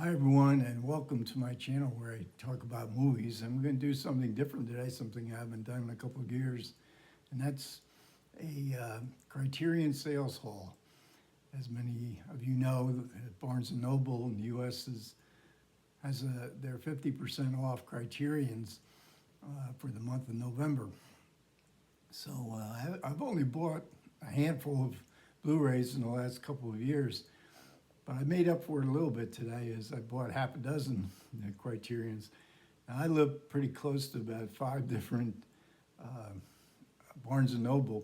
Hi everyone, and welcome to my channel where I talk about movies. I'm going to do something different today, something I haven't done in a couple of years, and that's a Criterion sales haul. As many of you know, Barnes & Noble in the U.S. has their 50% off Criterions for the month of November. So I've only bought a handful of Blu-rays in the last couple of years. But I made up for it a little bit today as I bought half a dozen Criterions. Now, I live pretty close to about 5 different Barnes & Noble,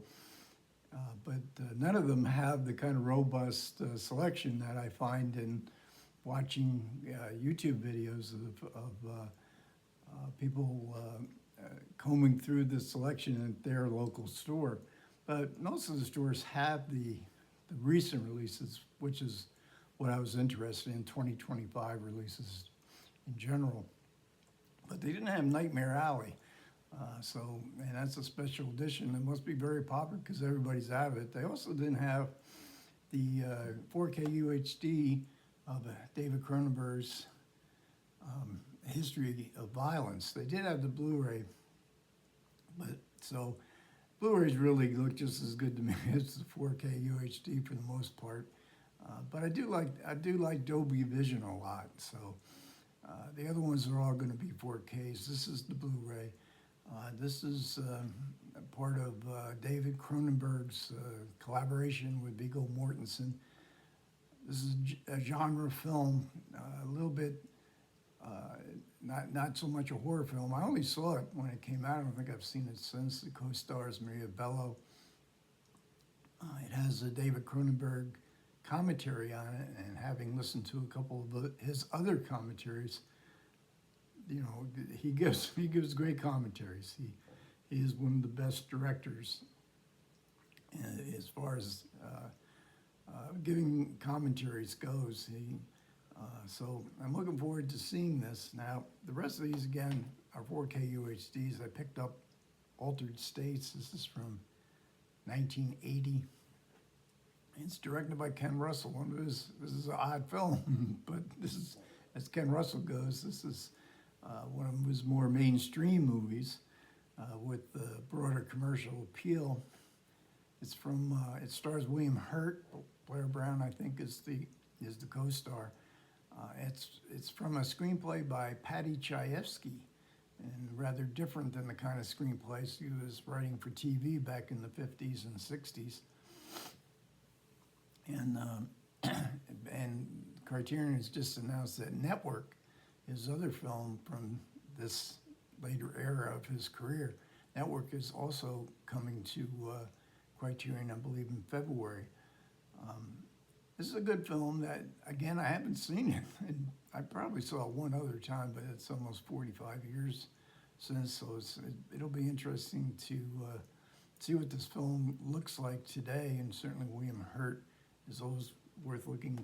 but none of them have the kind of robust selection that I find in watching YouTube videos of people combing through the selection at their local store. But most of the stores have the recent releases, which is what I was interested in, 2025 releases in general. But they didn't have Nightmare Alley. And that's a special edition. It must be very popular because everybody's out of it. They also didn't have the 4K UHD of David Cronenberg's History of Violence. They did have the Blu-ray, but so Blu-rays really look just as good to me as the 4K UHD for the most part. But I do like Dolby Vision a lot. So the other ones are all going to be 4Ks. This is the Blu-ray. This is part of David Cronenberg's collaboration with Viggo Mortensen. This is a genre film, a little bit not so much a horror film. I only saw it when it came out. I don't think I've seen it since. The co-stars Maria Bello. It has a David Cronenberg commentary on it, and having listened to a couple of his other commentaries, you know, he gives great commentaries. He is one of the best directors as far as giving commentaries goes. So I'm looking forward to seeing this. Now, the rest of these, again, are 4K UHDs. I picked up Altered States. This is from 1980. It's directed by Ken Russell. This is an odd film, but this is, as Ken Russell goes, this is one of his more mainstream movies with broader commercial appeal. It's from, it stars William Hurt. Blair Brown, I think, is the co-star. It's from a screenplay by Paddy Chayefsky, and rather different than the kind of screenplays he was writing for TV back in the 50s and 60s. And Criterion has just announced that Network, his other film from this later era of his career, Network is also coming to Criterion, I believe, in February. This is a good film that, again, I haven't seen it. And I probably saw it one other time, but it's almost 45 years since, so it'll be interesting to see what this film looks like today, and certainly William Hurt is always worth looking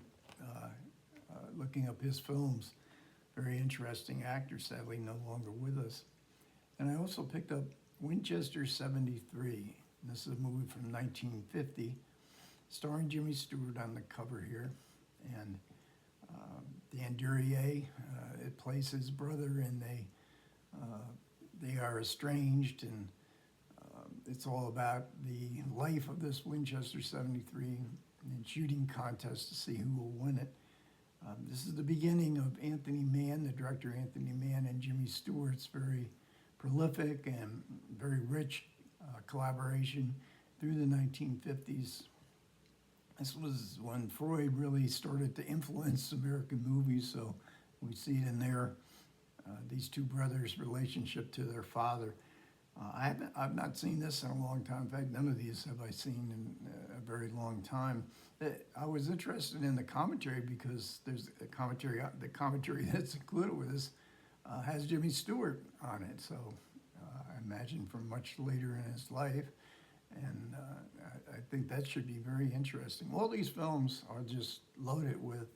up his films. Very interesting actor, sadly no longer with us. And I also picked up Winchester 73. And this is a movie from 1950, starring Jimmy Stewart on the cover here. And Dan Duryea, it plays his brother, and they are estranged, and it's all about the life of this Winchester 73 and shooting contest to see who will win it. This is the beginning of Anthony Mann, the director Anthony Mann, and Jimmy Stewart's very prolific and very rich collaboration through the 1950s. This was when Freud really started to influence American movies, so we see it in these two brothers' relationship to their father. I've not seen this in a long time. In fact, none of these have I seen in a very long time. I was interested in the commentary because there's a commentary. The commentary that's included with this has Jimmy Stewart on it. So I imagine from much later in his life, and I think that should be very interesting. All these films are just loaded with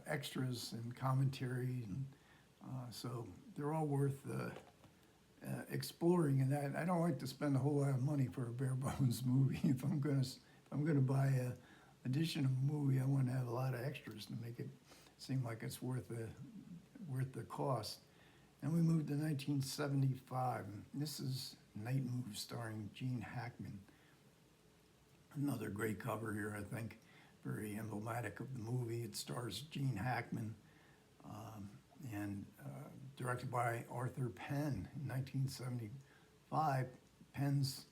extras and commentary, and so they're all worth exploring. And I don't like to spend a whole lot of money for a bare bones movie. If I'm gonna buy addition of a movie, I want to have a lot of extras to make it seem like it's worth the cost. And we moved to 1975. And this is Night Move starring Gene Hackman. Another great cover here, I think, very emblematic of the movie. It stars Gene Hackman and directed by Arthur Penn in 1975. Penn's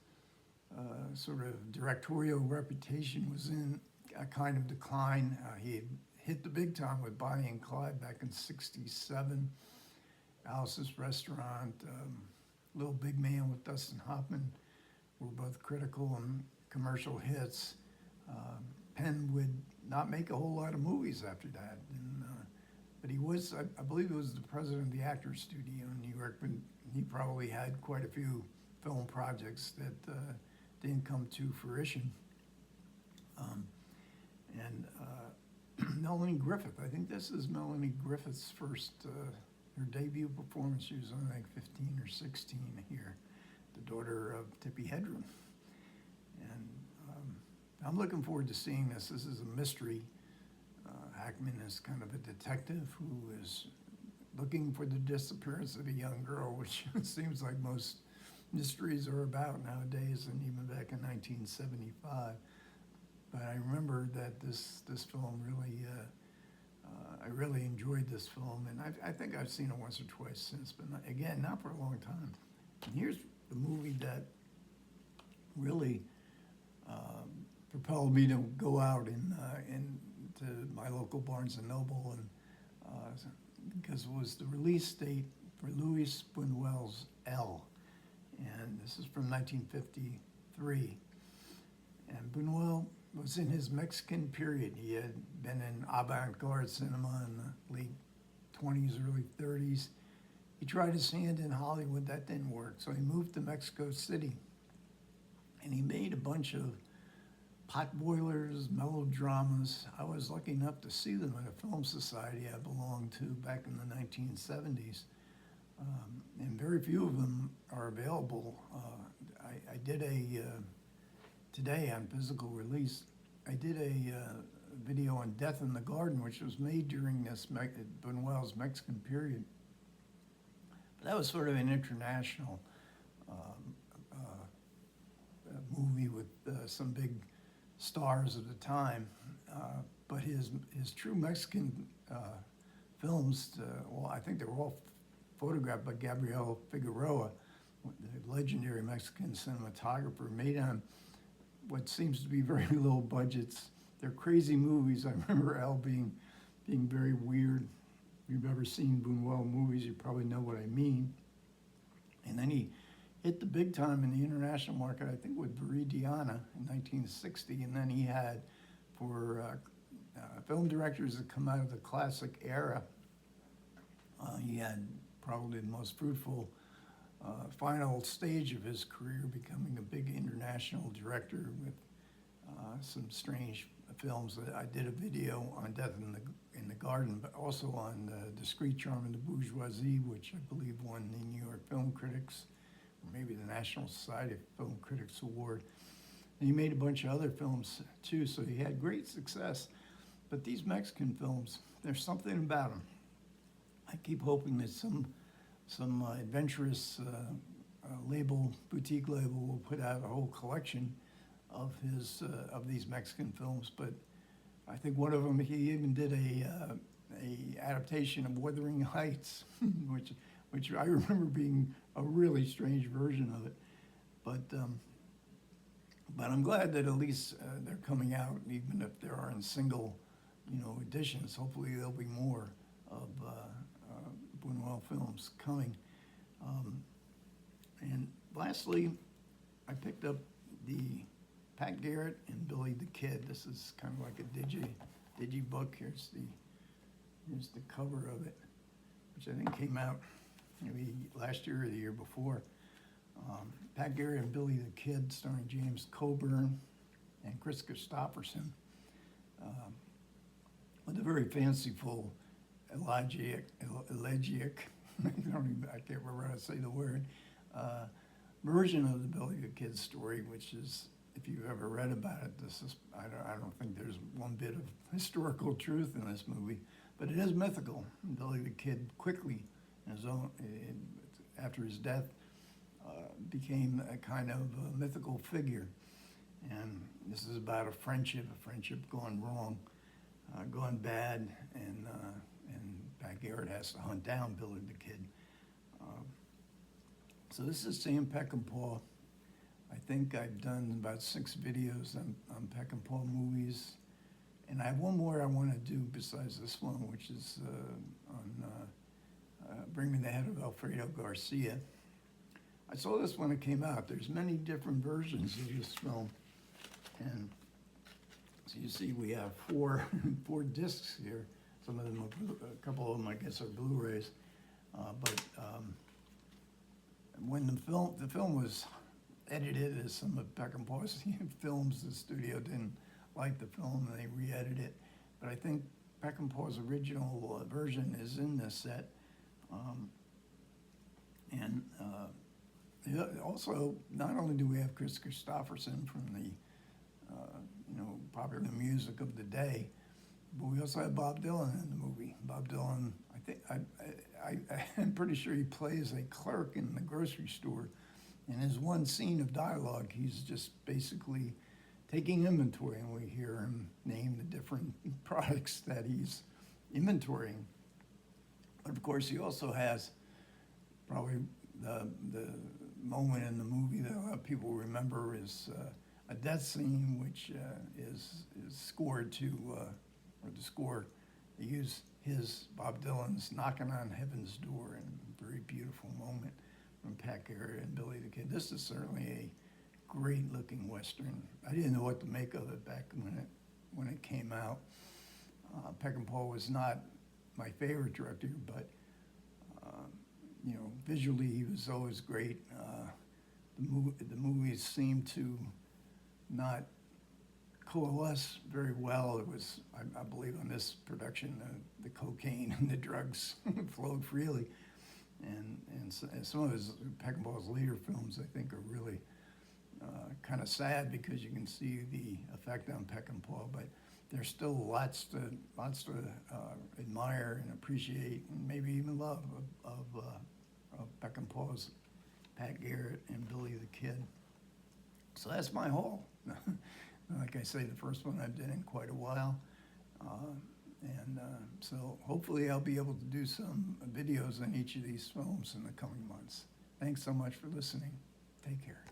sort of directorial reputation was in a kind of decline. He had hit the big time with Bonnie and Clyde back in '67, Alice's Restaurant, Little Big Man with Dustin Hoffman were both critical and commercial hits. Penn would not make a whole lot of movies after that, but he was, I believe he was the president of the Actors Studio in New York, but he probably had quite a few film projects that didn't come to fruition. Melanie Griffith, I think this is Melanie Griffith's first, her debut performance. She was only like 15 or 16 here, the daughter of Tippi Hedren. And I'm looking forward to seeing this. This is a mystery. Hackman is kind of a detective who is looking for the disappearance of a young girl, which it seems like most mysteries are about nowadays, and even back in 1975. But I remember that this film really, I really enjoyed this film, and I think I've seen it once or twice since, but again, not for a long time. And here's the movie that really propelled me to go out to my local Barnes & Noble, and because it was the release date for Luis Buñuel's Elle, and this is from 1953. And Buñuel was in his Mexican period. He had been in avant-garde cinema in the late 20s, early 30s. He tried his hand in Hollywood, that didn't work, so he moved to Mexico City. And he made a bunch of potboilers, melodramas. I was lucky enough to see them at a film society I belonged to back in the 1970s. And very few of them are available. I did today on physical release, I did a video on Death in the Garden, which was made during this Buñuel's Mexican period. But that was sort of an international movie with some big stars of the time. But his true Mexican films, well, I think they were all photographed by Gabriel Figueroa, the legendary Mexican cinematographer, made on what seems to be very low budgets. They're crazy movies. I remember Elle being very weird. If you've ever seen Buñuel movies, you probably know what I mean. And then he hit the big time in the international market, I think with Viridiana in 1960, and then he had, for film directors that come out of the classic era, he had probably the most fruitful final stage of his career, becoming a big international director with some strange films. I did a video on Death in the Garden, but also on Discreet Charm and the Bourgeoisie, which I believe won the New York Film Critics, or maybe the National Society of Film Critics Award. And he made a bunch of other films too, so he had great success. But these Mexican films, there's something about them. I keep hoping that some adventurous boutique label will put out a whole collection of these Mexican films. But I think one of them, he even did a adaptation of Wuthering Heights, which I remember being a really strange version of it. But I'm glad that at least they're coming out, even if there aren't single, editions. Hopefully there'll be more of Buñuel films coming. And lastly, I picked up the Pat Garrett and Billy the Kid. This is kind of like a digi book. Here's the cover of it, which I think came out maybe last year or the year before. Pat Garrett and Billy the Kid, starring James Coburn and Kris Kristofferson, with a very fanciful elegiac, I can't remember how to say the word, version of the Billy the Kid story, which is if you've ever read about it, I don't think there's one bit of historical truth in this movie, but it is mythical. Billy the Kid quickly, in his own, after his death, became a kind of a mythical figure. And this is about a friendship gone wrong, gone bad, and Pat Garrett has to hunt down Billy the Kid. So this is Sam Peckinpah. I think I've done about 6 videos on Peckinpah movies, and I have one more I want to do besides this one, which is on Bring Me the Head of Alfredo Garcia. I saw this when it came out. There's many different versions of this film, and so you see we have four discs here. Some of them are, a couple of them I guess are Blu-rays, but when the film was edited as some of Peckinpah's films, the studio didn't like the film and they re-edited it. But I think Peckinpah's original version is in this set. Also, not only do we have Chris Christopherson from the popular music of the day, but we also have Bob Dylan in the movie. Bob Dylan, I'm pretty sure he plays a clerk in the grocery store. In his one scene of dialogue, he's just basically taking inventory, and we hear him name the different products that he's inventorying. But of course, he also has probably the moment in the movie that a lot of people remember is a death scene, which is scored to, or the score, they use Bob Dylan's Knocking on Heaven's Door, and a very beautiful moment from Pat Garrett and Billy the Kid. This is certainly a great looking Western. I didn't know what to make of it back when it came out. Peckinpah was not my favorite director, but visually he was always great. The movies seemed to not coalesce very well. It was, I believe, on this production, the cocaine and the drugs flowed freely, and some of Peckinpah's later films, I think, are really kind of sad because you can see the effect on Peckinpah, but there's still lots to admire and appreciate and maybe even love of Peckinpah's Pat Garrett and Billy the Kid. So that's my haul. Like I say, the first one I've done in quite a while. So hopefully I'll be able to do some videos on each of these films in the coming months. Thanks so much for listening. Take care.